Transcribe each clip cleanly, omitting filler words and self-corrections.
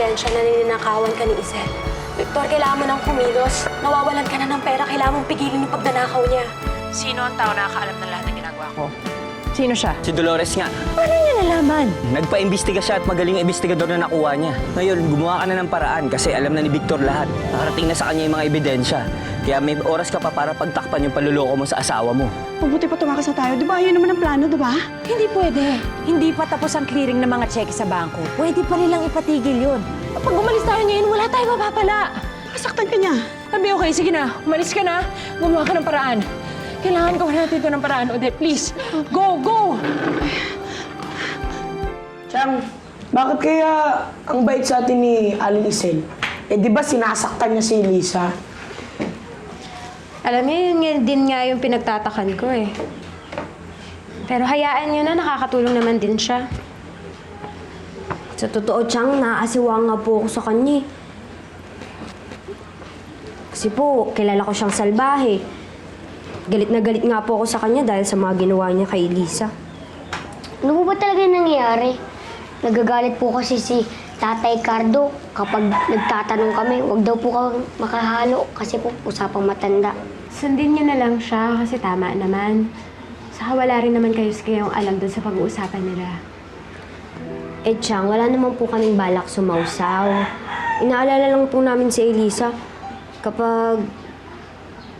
ebidensya na nininakawan ka ni Isel. Victor, kailangan mo nang kumilos. Nawawalan ka na ng pera, kailangan mong pigilin yung pagnanakaw niya. Sino ang tao nakakaalam ng lahat ng ginagawa ko? Sino siya? Si Dolores nga. Paano niya nalaman? Nagpa-imbestiga siya at magaling investigador na nakuha niya. Ngayon, gumawa ka na ng paraan kasi alam na ni Victor lahat. Nakarating na sa kanya yung mga ebidensya. Kaya may oras ka pa para pagtakpan yung panluloko mo sa asawa mo. Mabuti pa tumakas na tayo. Di ba yun naman ang plano, di ba? Hindi pwede. Hindi pa tapos ang clearing ng mga cheque sa bangko. Pwede pa nilang ipatigil yun. Kapag umalis tayo ngayon, wala tayong mapapala. Masaktan ka niya. Sabi, okay, sige na. Umalis ka na. Gumawa ka ng paraan. Kailangan gawa natin ito ng paraan, Odette. Please, go, go! Chang, bakit kaya ang bait sa atin ni Aling Isel? Eh, di ba sinasaktan niya si Lisa? Alam niyo, yun din nga yung pinagtatakan ko eh. Pero hayaan niyo na, nakakatulong naman din siya. Sa totoo, Chang, naaasiwa nga po ako sa kanya. Kasi po, kilala ko siyang salbahe. Galit na galit nga po ako sa kanya dahil sa mga ginawa niya kay Lisa. Ano po ba talaga nangyayari? Nagagalit po kasi si Tatay Cardo kapag nagtatanong kami, wag daw po kang makahalo kasi po usapang matanda. Sundin niyo na lang siya kasi tama naman. Saka wala rin naman kayong alam dun sa pag-uusapan nila. Eh, Chang, wala naman po kaming balak sumausaw. Inaalala lang po namin si Elisa. Kapag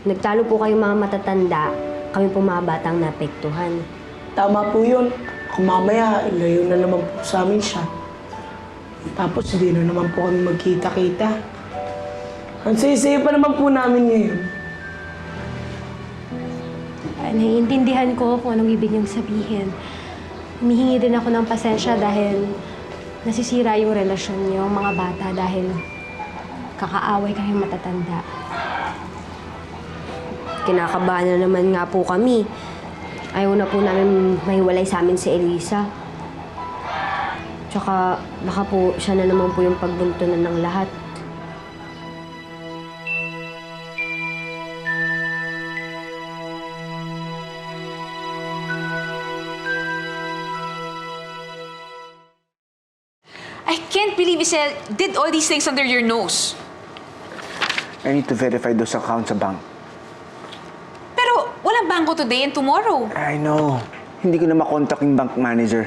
nagtalo po kayong mga matatanda, kami po mga batang naapektuhan. Tama po yun. Kung mamaya, ilayo na naman po sa amin siya. Tapos hindi na naman po kami magkita-kita. Ang saya-saya pa naman po namin ngayon. Naiintindihan ko kung anong ibig niyong sabihin. Humihingi din ako ng pasensya dahil nasisira yung relasyon niyo, mga bata, dahil kakaaway kayong matatanda. Kinakabahan na naman nga po kami. Ayaw na po namin mahiwalay sa amin si Elisa. Tsaka baka po siya na naman po yung pagbuntunan ng lahat. I can't believe Isel did all these things under your nose. I need to verify those accounts sa bank. Pero walang bangko today and tomorrow. I know. Hindi ko na makontak yung bank manager.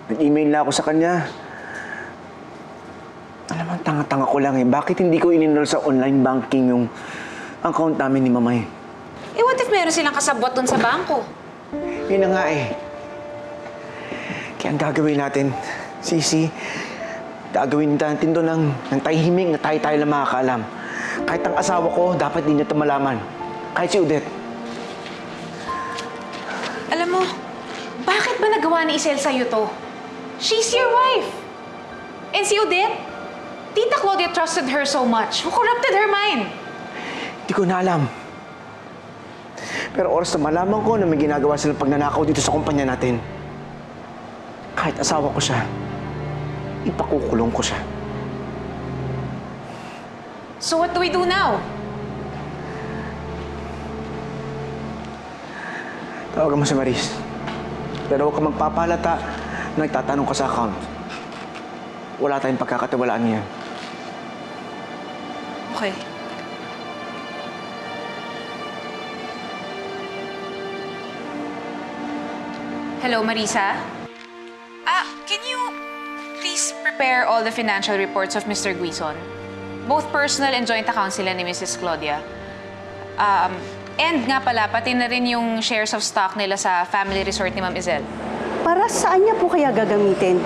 Nag-email na ako sa kanya. Alam mo, tanga-tanga ko lang eh. Bakit hindi ko in-enroll sa online banking yung account namin ni Mamay? Eh what if meron silang kasabwat dun sa bangko? Yun na nga eh. Kaya ang gagawin natin, Sisi, gagawin natin doon ng tahimik na tayo lang makakaalam. Kahit ang asawa ko, dapat din niya ito malaman. Kahit si Odette. Alam mo, bakit ba nagawa ni Isel sa'yo to? She's your wife. And si Odette, Tita Claudia trusted her so much. Who corrupted her mind? Hindi ko na alam. Pero oras na malaman ko na may ginagawa silang pagnanakaw dito sa kumpanya natin. Kahit asawa ko siya, ipakukulong ko siya. So what do we do now? Tawagan mo si Maris. Pero huwag ka magpapalata na nagtatanong ka sa account. Wala tayong pagkakatiwalaan niyan. Okay. Hello, Marisa? Can you please prepare all the financial reports of Mr. Guizon? Both personal and joint accounts sila ni Mrs. Claudia. And nga pala, pati na rin yung shares of stock nila sa family resort ni Ma'am Isel. Para saan niya po kaya gagamitin?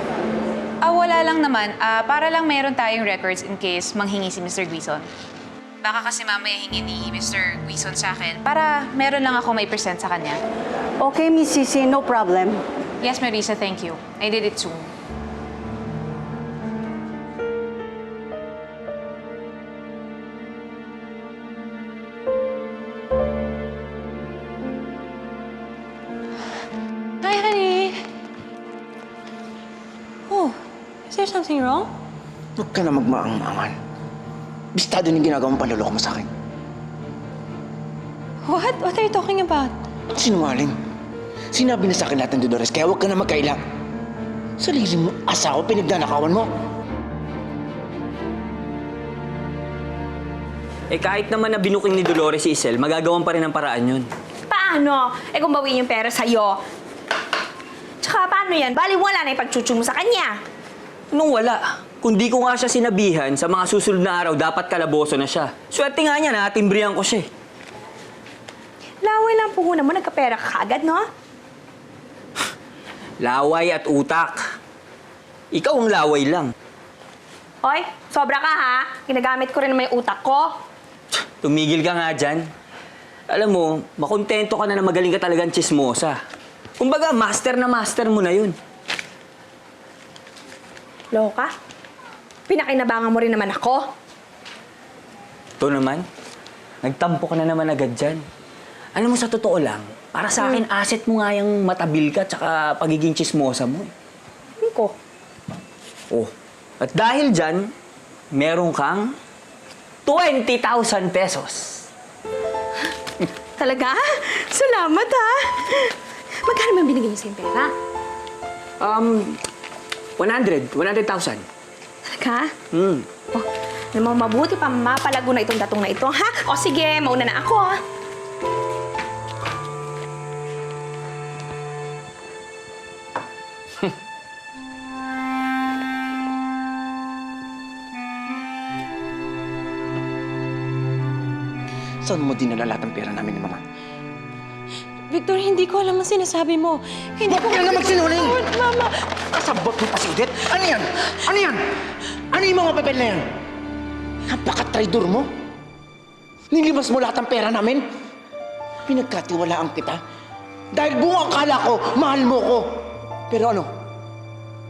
Wala lang naman. Para lang meron tayong records in case manghingi si Mr. Guizon. Baka kasi mamaya hingi ni Mr. Guizon sa akin para meron lang ako may present sa kanya. Okay, Miss Sisi, no problem. Yes, Marisa, thank you. I did it soon. Hi, honey. Oh, is there something wrong? Huwag ka na magmaang-maangan. Bistado yung ginagawang panluloko mo sa akin. What? What are you talking about? Sinungaling. Sinabi na sa akin lahat ng Dolores, kaya huwag ka na magkaila. Sarili mo, asawa, pinagnanakawan mo. Eh kahit naman na binuking ni Dolores si Isel, magagawan pa rin ang paraan yun. Paano? Eh kung bawiin yung pera sa'yo. Tsaka paano yan? Bali wala na yung pagchuchu mo sa kanya. Nung wala. Kung di ko nga siya sinabihan, sa mga susunod na araw, dapat kalaboso na siya. Swerte nga niya, natimbrihan ko siya. Laway lang puhunan mo, nagkapera ka kaagad, no? Laway at utak. Ikaw ang laway lang. Hoy, sobra ka ha. Ginagamit ko rin naman yung utak ko. Tumigil ka nga dyan. Alam mo, makontento ka na magaling ka talagang chismosa. Kumbaga, master na master mo na yun. Loka? Pinakinabangan mo rin naman ako. Ito naman, nagtampo ka na naman agad dyan. Alam mo, sa totoo lang, para sa akin, asset mo nga yung matabil ka tsaka pagiging chismosa mo. Ko. Oh, at dahil dyan, meron kang 20,000 pesos. Talaga? Salamat ha. Magkano man binigay niyo sa yung pera? 100,000. Talaga? Hmm. Oh, alam mo, mabuti pa mapalago na itong datong na ito, ha? O sige, mauna na ako, ha? Saan mo dinala lahat ng pera namin ni Mama? Victor, hindi ko alam ang sinasabi mo. Hindi Huwag ka na magsinungaling! Mama! Kasabot mo pa si Odette? Ano yan? Ano yan? Ano yung mga papel na yan? Napaka-traidor mo? Nilibas mo lahat ng pera namin? Pinagkatiwalaan kita? Dahil buong akala ko, mahal mo ko. Pero ano?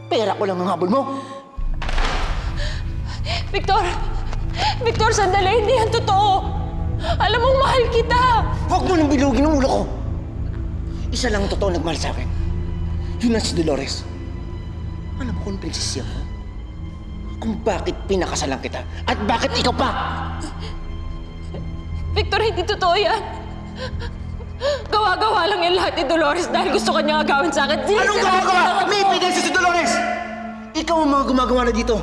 Pera ko lang ang habol mo. Victor! Victor, sandali. Hindi yan totoo. Alam mong mahal kita. Huwag mo nang bilugin ang ulo ko. Isa lang ang totoo nagmahal sa akin. Yun ang si Dolores. Alam mo kung prinsesya ko? Kung bakit pinakasalan kita at bakit ikaw pa? Victor, hindi totoo yan. Gawa-gawa lang yan lahat ni Dolores dahil gusto kanya agawin sa akin. Anong gawa-gawa? May ebidensya si Dolores! Ikaw ang mga gumagawa na dito.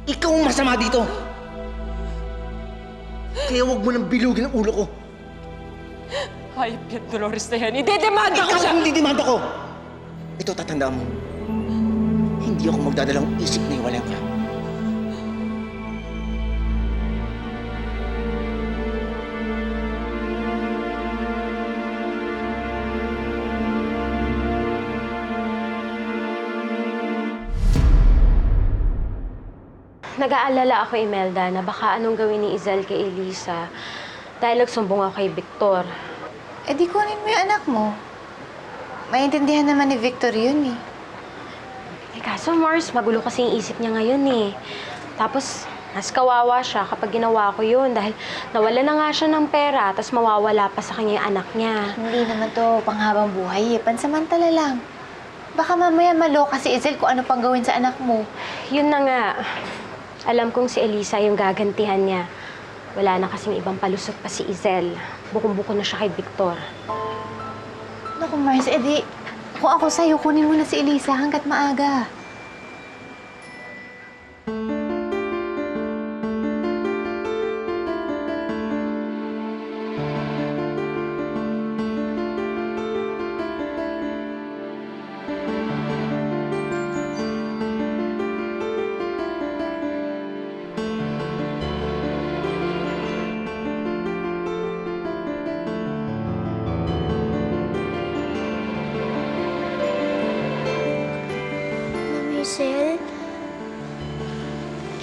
Ikaw ang masama dito. Kaya huwag mo nang bilugin ang ulo ko. Hayop yan, Dolores na yan. Idedemanda ko Ikaw siya! ang didimanda ko! Ito, tatandaan mo. Hindi ako magdadalang isip na iwalan ka. Nag-aalala ako, Imelda, na baka anong gawin ni Izel kay Elisa dahil nagsumbong ako kay Victor. Eh di kunin mo yung anak mo. Maintindihan naman ni Victor yun eh. Eh kaso, Mars, magulo kasi yung isip niya ngayon eh. Tapos, mas kawawa siya kapag ginawa ko yun dahil nawala na nga siya ng pera tapos mawawala pa sa kanya yung anak niya. Hindi naman to panghabang buhay eh. Pansamantala lang. Baka mamaya maloka si Izel kung ano pang gawin sa anak mo. Yun na nga. Alam kong si Elisa yung gagantihan niya. Wala na kasing ibang palusot pa si Izel. Bukong-buko na siya kay Victor. Naku, Mars, edi kung ako sa'yo, kunin mo na si Elisa hanggat maaga. Hazel?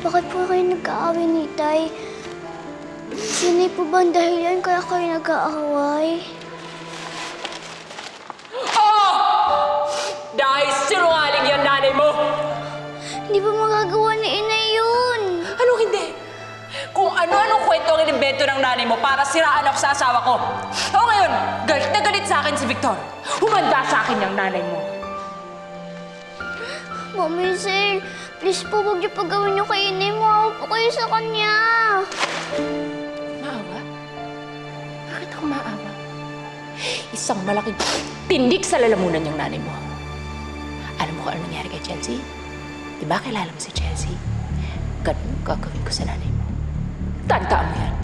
Bakit po kayo nag-aaway ni Tay? Sinay po ba ang dahilan kaya kayo nag-aaway? Dahil sinungaling yan nanay mo! Hindi ba magagawa ni Inay yun? Anong hindi? Kung ano-anong kwento ang inimbento ng nanay mo para siraan ako sa asawa ko. O ngayon, galit na galit sa akin si Victor. Humanda sa akin yung nanay mo. Mami Hazel, please po huwag niyo pagawin niyo kay Inay. Maawa po kayo sa kanya. Maawa? Bakit ako maawa? Isang malaking tindik sa lalamunan yung nanay mo. Alam mo kung ano nangyari kay Chelsea? Di ba kilala mo si Chelsea? Ganun gagawin ko sa nanay mo. Tandaan mo yan.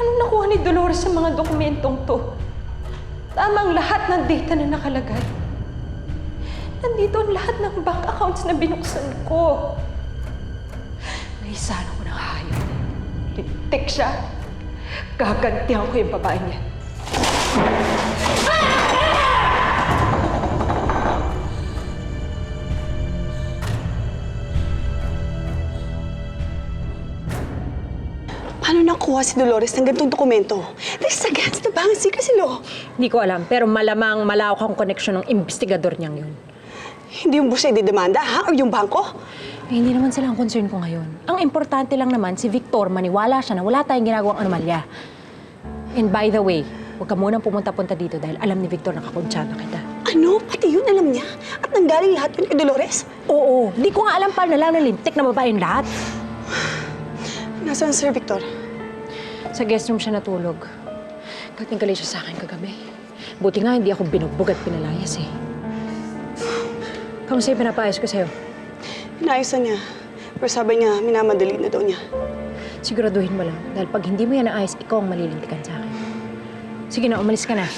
Anong nakuha ni Dolores sa mga dokumentong to? Tamang lahat ng data na nakalagay. Nandito ang lahat ng bank accounts na binuksan ko. Naisala ko ng hayop. Lintik siya. Gagantihan ko yung babae niya. Paano nakuha si Dolores ng ganitong dokumento? This is against the bank secrecy law. Hindi ko alam, pero malamang malawak ang koneksyon ng investigador niyang yun. Hindi yung busa ididemanda, ha? O yung bangko? Eh, hindi naman sila ang concern ko ngayon. Ang importante lang naman, si Victor, maniwala siya na wala tayong ginagawang anomalya. And by the way, huwag ka munang pumunta-punta dito dahil alam ni Victor na kakonsyado kita. Ano? Pati yun alam niya? At nanggaling lahat yun kay Dolores? Oo, di ko nga alam pa na lang na lintik na babae yung lahat. Nasaan Sir Victor? Sa guest room siya natulog. Katingkali siya sa akin kagabi. Buti nga hindi ako binugbog at pinalayas eh. Kamusta yung pinapaayos ko sa'yo? Inaayos na niya. Pero sabi niya, minamadali na daw niya. Siguraduhin mo lang, dahil pag hindi mo yan naayos, ikaw ang malilintikan sa akin. Sige na, umalis ka na.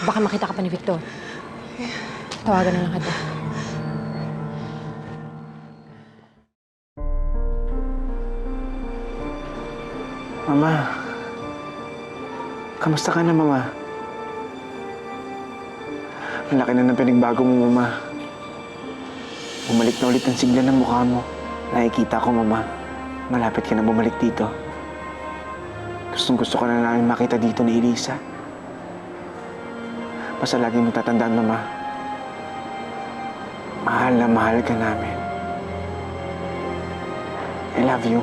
Baka makita ka pa ni Victor. Tawagan na lang kita. Mama, kamusta ka na, Mama? Ang laki na ng pinagbago mo, Mama. Bumalik na ulit ang sigla ng mukha mo. Nakikita ko, Mama. Malapit ka na bumalik dito. Gustong-gusto ka na namin makita dito ni Elisa. Basta lagi mo tatandaan, Mama. Mahal na mahal ka namin. I love you.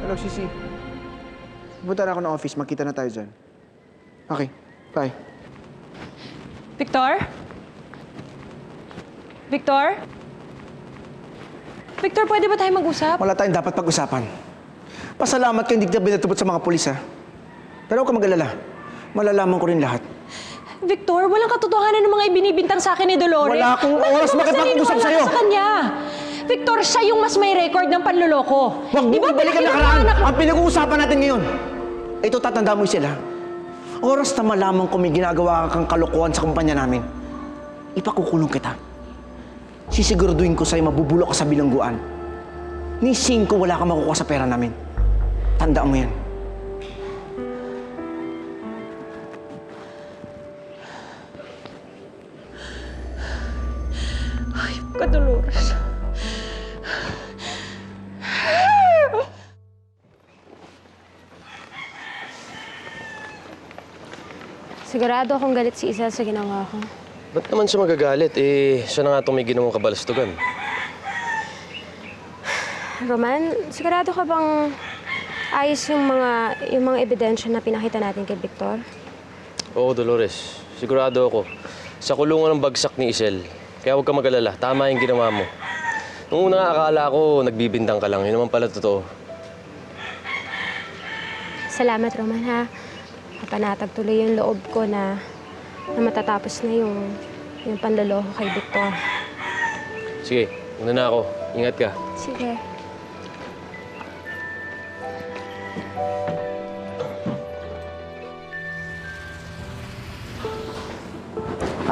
Hello, Sisi. Pupunta na ako ng office. Magkita na tayo dyan. Okay, bye. Victor? Victor? Victor, pwede ba tayo mag-usap? Wala tayong dapat pag-usapan. Pasalamat ka hindi kita binatubot sa mga pulis, ha? Pero huwag ka mag-alala. Malalaman ko rin lahat. Victor, walang katotohanan ng mga ibinibintang sa akin ni Dolores. Wala akong oras makipag-usap sa'yo. Sa kanya. Victor, siya yung mas may record ng panloloko. Huwag mo ibalik ang nakaraan. Ang pinag-uusapan natin ngayon. Ito, tatanda mo sila. Oras na malaman ko may ginagawa kang kalokohan sa kumpanya namin. Ipakukulong kita. Sisiguraduhin ko sa'yo mabubulok ka sa bilangguan. Ni 5 wala kang makukuha sa pera namin. Tandaan mo yan. Ayop ka, Dolores. Sigurado akong galit si Isel sa ginawa ko. Ba't naman siya magagalit? Eh, siya na nga itong may ginawang kabalastugan. Roman, sigurado ka bang ayos yung mga ebidensya na pinakita natin kay Victor? Oo, Dolores. Sigurado ako. Sa kulungan ng bagsak ni Isel. Kaya huwag ka mag-alala. Tama yung ginawa mo. Nung una akala ko, nagbibintang ka lang. Yun naman pala totoo. Salamat, Roman, ha? Panatag tuloy yung loob ko na matatapos na yung panloloko kay Victor. Sige, una na ako. Ingat ka. Sige.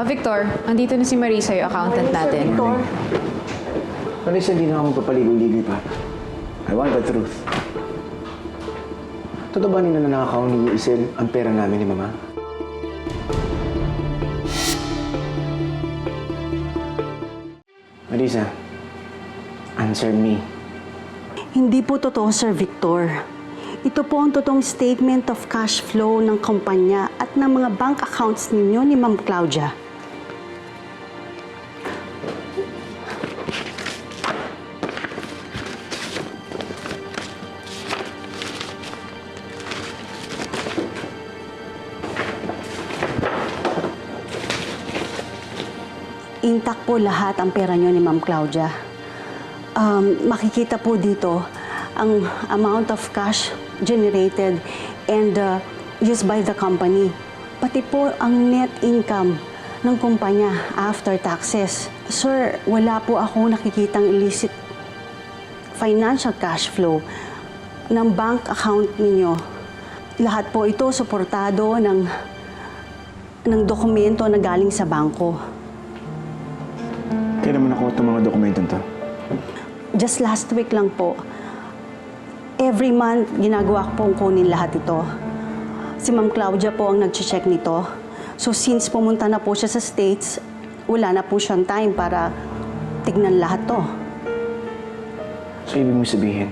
Victor, andito na si Marisa, yung accountant natin. Marisa, hindi na ako magpapaligoy-ligoy pa. I want the truth. Totoo ba nila na nakakaw ni Isel ang pera namin ni Mama? Marisa, answer me. Hindi po totoo, Sir Victor. Ito po ang totoong statement of cash flow ng kumpanya at ng mga bank accounts ninyo ni Ma'am Claudia. intact po lahat ang pera nyo ni Ma'am Claudia. Makikita po dito ang amount of cash generated and used by the company. Pati po ang net income ng kumpanya after taxes. Sir, wala po akong nakikitang illicit financial cash flow ng bank account ninyo. Lahat po ito suportado ng dokumento na galing sa bangko. Kaya naman ako itong mga dokumentong to. Just last week lang po, every month ginagawa ko pong kunin lahat ito. Si Ma'am Claudia po ang nag-check nito. So since pumunta na po siya sa States, wala na po siyang time para tignan lahat to. So, ibig mo sabihin,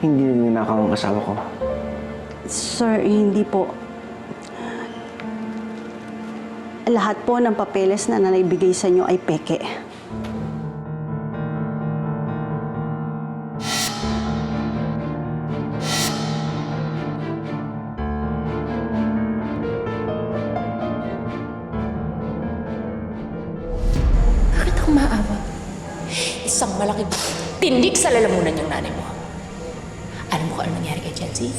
hindi na ninakaw ang asawa ko? Sir, hindi po. Lahat po ng papeles na naibigay sa inyo ay peke. Bakit ako maawa? Isang malaking tindig sa lalamunan yung nanay mo. Alam mo kung ano nangyari kay Chelsea?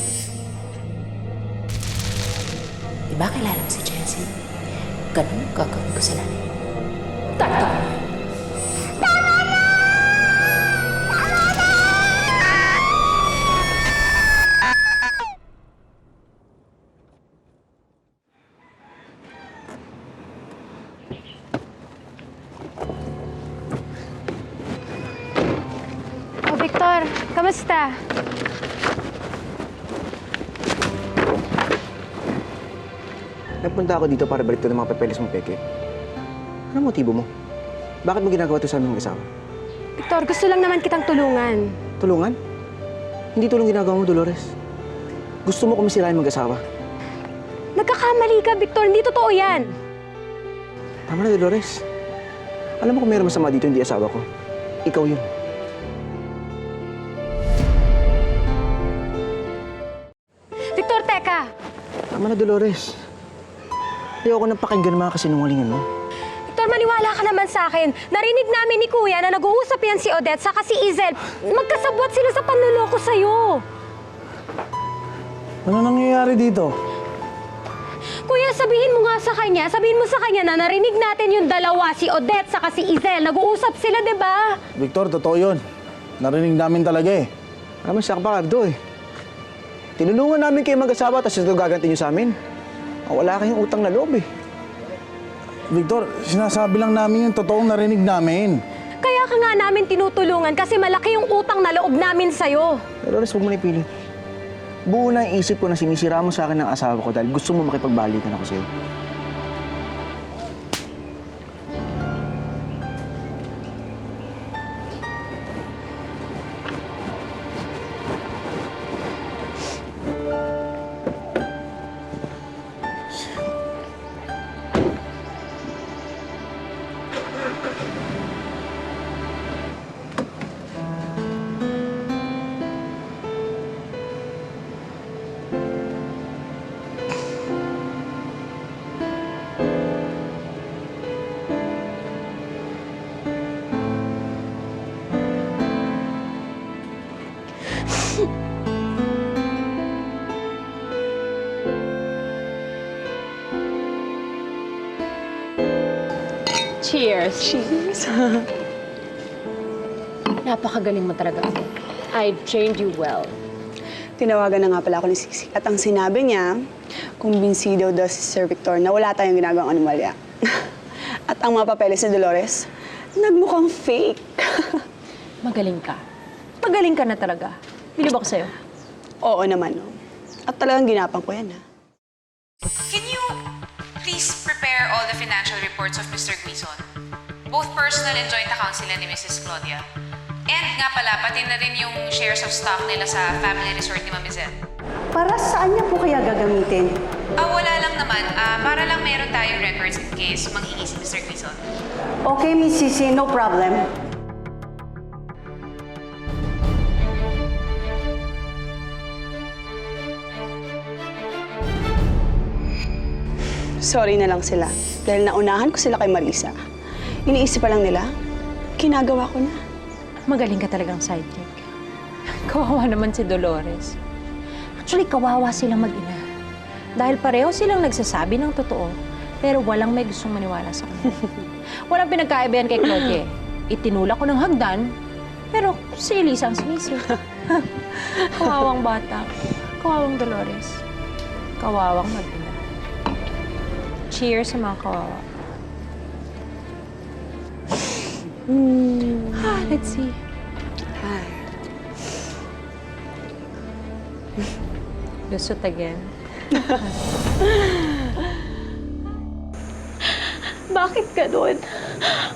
Di ba kilala mo si Chelsea? Ganun gagawin ko sa nanay mo. Tarto ko. Oh, Victor, kamusta? Nagpunta ako dito para balik ng mga papeles mong peke. Anong motibo mo? Bakit mo ginagawa ito sa aming mag-asawa? Victor, gusto lang naman kitang tulungan. Tulungan? Hindi tulong ginagawa mo, Dolores. Gusto mo kumisirain mag-asawa. Nagkakamali ka, Victor. Hindi totoo yan. Tama na, Dolores. Alam mo kung mayroong masama dito, hindi asawa ko. Ikaw yun. Victor, teka! Tama na, Dolores. Ayoko nang pakinggan mga kasinungalingan mo. Victor, maniwala ka naman sa akin. Narinig namin ni Kuya na nag-uusap yan si Odette saka si Izel. Magkasabwat sila sa panluloko sa'yo. Ano nangyayari dito? Kuya, sabihin mo sa kanya na narinig natin yung dalawa, si Odette saka si Izel. Nag-uusap sila, di ba? Victor, totoo yun. Narinig namin talaga eh. Alam mo, Sakbardo eh. Tinulungan namin kayo mag-asawa, tapos ito gaganti nyo sa amin. Wala kayong utang na loob eh. Victor, sinasabi lang namin yung totoong narinig namin. Kaya ka nga namin tinutulungan kasi malaki yung utang na loob namin sa'yo. Dolores, huwag mo na ipilit. Buo na yung isip ko na sinisira mo sa akin ng asawa ko dahil gusto mo makipagbalikan ako sa'yo. Cheers! Cheers! Napakagaling mo talaga. I've trained you well. Tinawagan na nga pala ako ni Sisi. At ang sinabi niya, kumbinsido daw si Sir Victor na wala tayong ginagawang anomalya. At ang mga papeles ni Dolores, nagmukhang fake. Magaling ka. Magaling ka na talaga. Bilib ako sa'yo. Oo naman, no? At talagang ginapang ko yan, ha? Can you please prepare all the financial reports of Mr. Guizon? Both personal and joint accounts nila ni Mrs. Claudia. And nga pala, pati na rin yung shares of stock nila sa family resort ni Ma'am Izel. Para saan niya po kaya gagamitin? Wala lang naman. Para lang meron tayong records in case manghingi si Mr. Guizon. Okay, Miss Sisi, no problem. mag-sorry na lang sila dahil naunahan ko sila kay Marisa. Iniisip pa lang nila, ginagawa ko na. Magaling ka talagang sidekick. Kawawa naman si Dolores. Actually, kawawa silang mag-ina. Dahil pareho silang nagsasabi ng totoo, pero walang may gustong maniwala sa kanila. Walang pinagkaibahan kay Claudia. Itinulak ko ng hagdan, pero si Elisa ang sumisi. Kawawang bata. Kawawang Dolores. Kawawang mag-ina. Cheers sa mga kawawa. Let's see. Hi. Lusot again. Bakit ganun?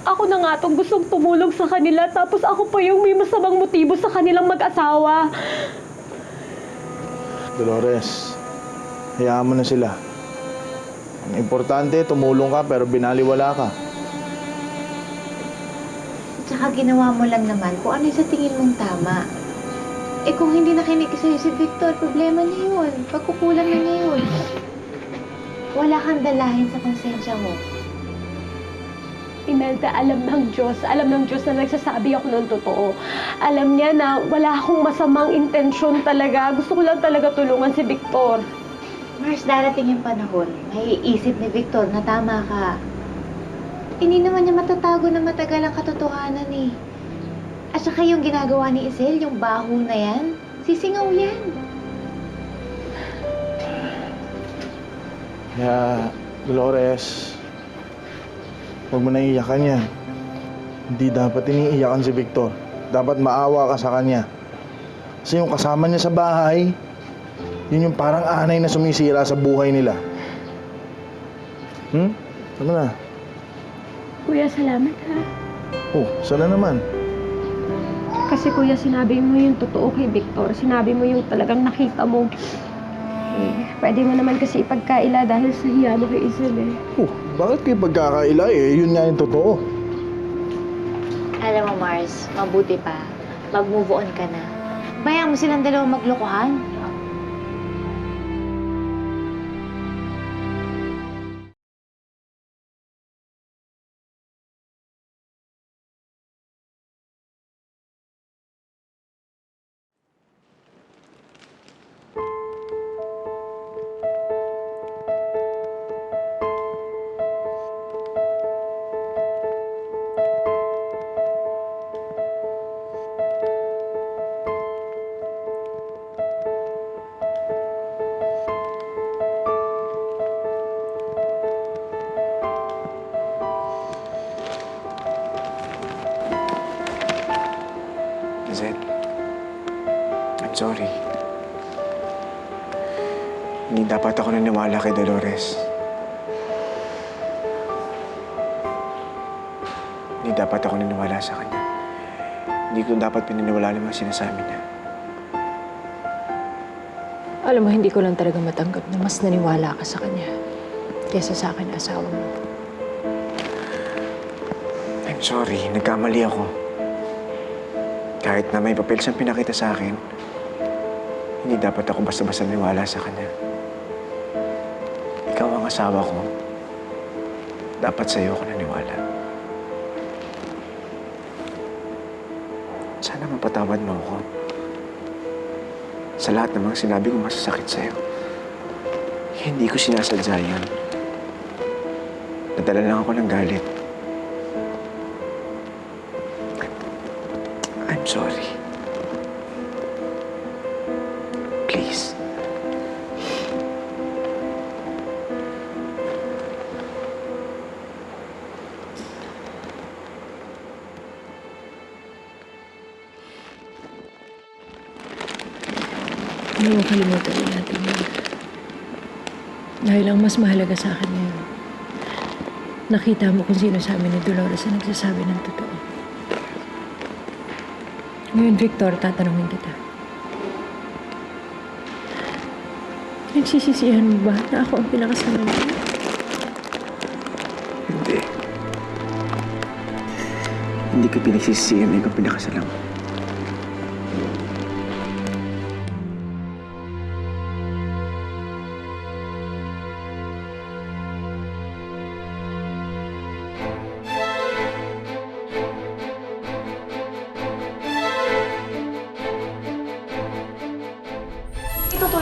Ako na nga tong gustong tumulong sa kanila tapos ako pa yung may masamang motibo sa kanilang mag-asawa. Dolores, hayaan mo na sila. Ang importante, tumulong ka pero binaliwala ka. Tsaka ginawa mo lang naman kung ano yung sa tingin mong tama. Eh kung hindi nakinig sa'yo si Victor, problema niya yun. Pagkukulang na niya yun. Wala kang dalahin sa konsensya mo. Imelda, alam ng Diyos na nagsasabi ako ng totoo. Alam niya na wala akong masamang intensyon talaga. Gusto ko lang talaga tulungan si Victor. Mars, darating yung panahon, maiisip ni Victor na tama ka. Hindi naman niya matatago na matagal ang katotohanan eh. At saka yung ginagawa ni Isel, yung baho na yan, sisingaw yan. Kaya, Dolores, huwag mo na iiyakan yan. Hindi dapat iniiyakan si Victor. Dapat maawa ka sa kanya. Kasi yung kasama niya sa bahay, yun yung parang anay na sumisira sa buhay nila. Ano na? Kuya, salamat ha. Oh, sana naman. Kasi kuya, sinabi mo yung totoo kay Victor. Sinabi mo yung talagang nakita mo. Eh, pwede mo naman kasi ipagkaila dahil sa hiya mo kay Isel eh. Oh, bakit kayo pagkakaila eh? Yun nga yung totoo. Alam mo, Mars, mabuti pa. Mag-move on ka na. Bayaan mo silang dalawang maglokohan. Zen, I'm sorry. Hindi dapat ako naniwala kay Dolores. Hindi dapat ako naniwala sa kanya. Hindi ko dapat pinaniwala ng mga sinasabi niya. Alam mo, hindi ko lang talaga matanggap na mas naniwala ka sa kanya kesa sa akin, asawa mo. I'm sorry, nagkamali ako. Kahit na may papel siyang pinakita sa akin, hindi dapat ako basta-basta naniwala sa kanya. Ikaw ang asawa ko. Dapat sa'yo ako naniwala. Sana mapatawad mo ako. Sa lahat ng mga sinabi ko masasakit sa'yo. Hindi ko sinasadya yun. Nadala lang ako ng galit. I'm sorry. Please. Hindi mo kalimutan din natin yun. Dahil ang mas mahalaga sa akin ngayon, nakita mo kung sino sa amin ni Dolores na nagsasabi ng totoo. Ngayon, Victor, tatanungin kita. Nagsisisihan mo ba na ako ang pinakasama mo? Hindi. Hindi ko pinagsisisihan na ikaw pinakasalan ko.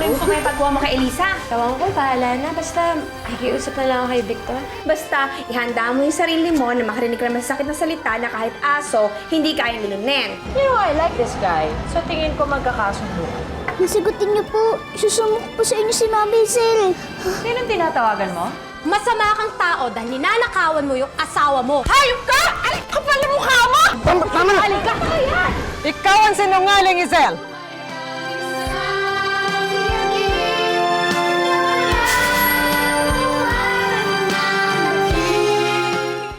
gagawin mo kung may pagkuha mo kay Elisa? Tawang ko, bahala na. Basta, nakikiusap na lang ako kay Victor. Basta, ihanda mo yung sarili mo na makarinig ka ng masakit na salita na kahit aso, hindi kayang lilunin. You know, I like this guy. So tingin ko magkakasundo. Nasagutin niyo po. Isusumok po sa inyo si Mami Hazel. Sinong tinatawagan mo? Masama kang tao dahil ninanakawan mo yung asawa mo. Hayop ka! Alik ka pala mukha mo! Tama na! Alik ka! Ikaw ang sinungaling, Isel!